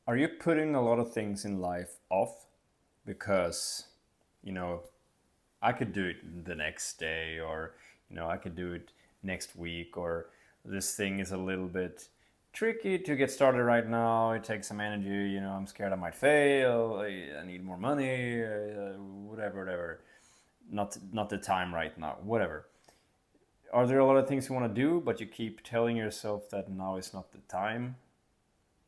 Are you putting a lot of things in life off because, you know, I could do it the next day, or, I could do it next week, or this thing is a little bit tricky to get started right now. It takes some energy, I'm scared I might fail. I need more money, whatever. Not the time right now, whatever. Are there a lot of things you want to do, but you keep telling yourself that now is not the time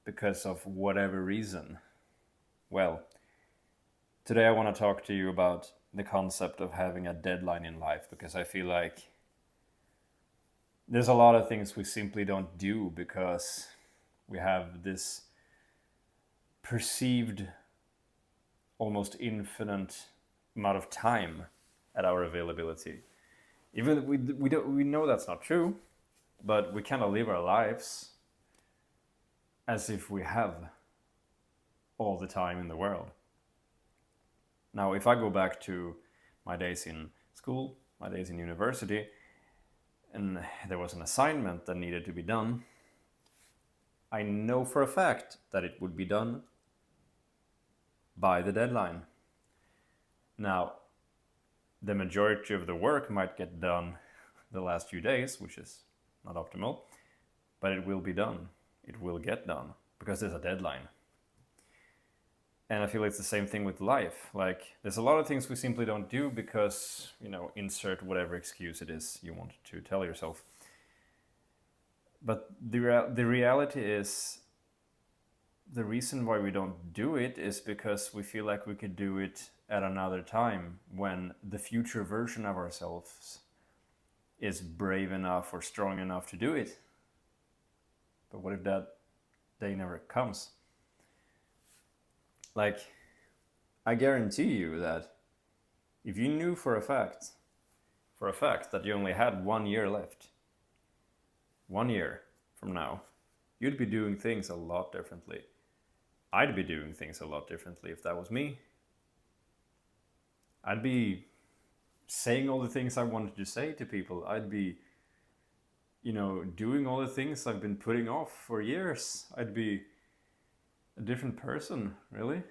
because of whatever reason? Well, today I want to talk to you about the concept of having a deadline in life, because I feel like there's a lot of things we simply don't do because we have this perceived almost infinite amount of time at our availability. Even we know that's not true, but we kind of live our lives as if we have all the time in the world. Now, if I go back to my days in school, my days in university, and there was an assignment that needed to be done, I know for a fact that it would be done by the deadline. Now, the majority of the work might get done the last few days, which is not optimal, but it will be done. It will get done because there's a deadline. And I feel it's the same thing with life. Like, there's a lot of things we simply don't do because, insert whatever excuse it is you want to tell yourself. But the reality is, the reason why we don't do it is because we feel like we could do it at another time when the future version of ourselves is brave enough or strong enough to do it. But what if that day never comes? Like, I guarantee you that if you knew for a fact that you only had 1 year left, 1 year from now, you'd be doing things a lot differently. I'd be doing things a lot differently if that was me. I'd be saying all the things I wanted to say to people. I'd be, doing all the things I've been putting off for years. I'd be a different person, really.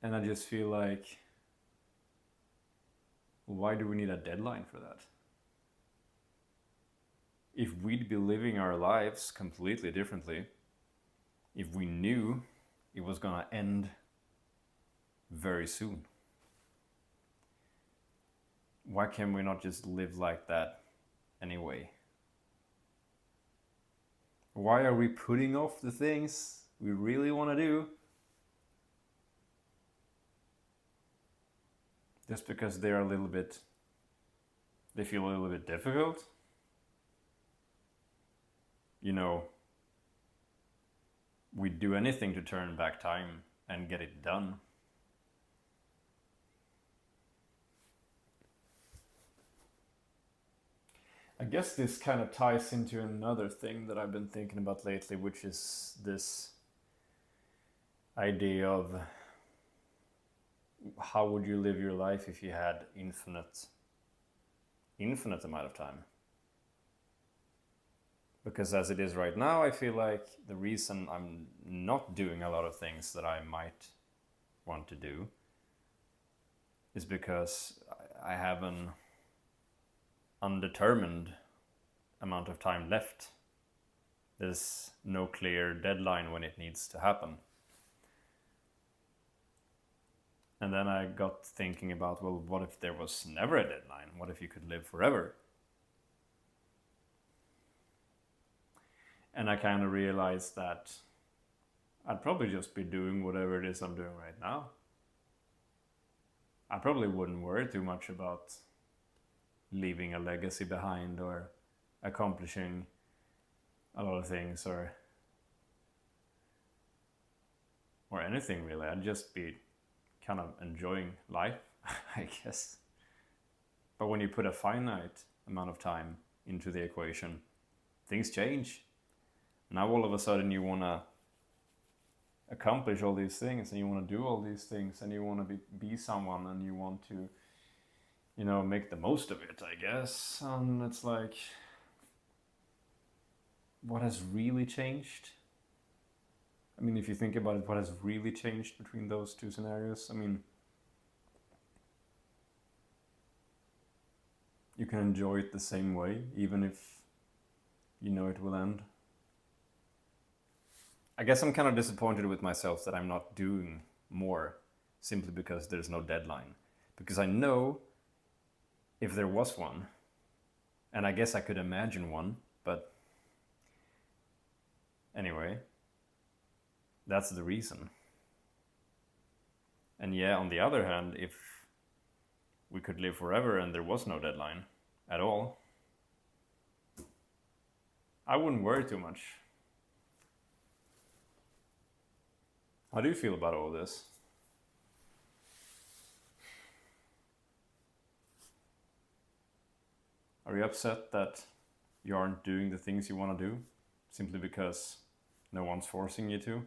And I just feel like, why do we need a deadline for that? If we'd be living our lives completely differently, if we knew it was gonna end very soon, why can we not just live like that anyway? Why are we putting off the things we really want to do just because they feel a little bit difficult? We'd do anything to turn back time and get it done. I guess this kind of ties into another thing that I've been thinking about lately, which is this idea of how would you live your life if you had infinite amount of time? Because as it is right now, I feel like the reason I'm not doing a lot of things that I might want to do is because I have an undetermined amount of time left. There's no clear deadline when it needs to happen. And then I got thinking about, well, what if there was never a deadline? What if you could live forever? And I kind of realized that I'd probably just be doing whatever it is I'm doing right now. I probably wouldn't worry too much about leaving a legacy behind or accomplishing a lot of things or anything really. I'd just be kind of enjoying life, I guess. But when you put a finite amount of time into the equation, things change. Now all of a sudden you want to accomplish all these things and you want to do all these things and you want to be someone and you want to, make the most of it, I guess. And it's like, what has really changed? I mean, if you think about it, what has really changed between those two scenarios? I mean, you can enjoy it the same way, even if you know it will end. I guess I'm kind of disappointed with myself that I'm not doing more simply because there's no deadline. Because I know if there was one, and I guess I could imagine one, but anyway, that's the reason. And yeah, on the other hand, if we could live forever and there was no deadline at all, I wouldn't worry too much. How do you feel about all this? Are you upset that you aren't doing the things you want to do simply because no one's forcing you to?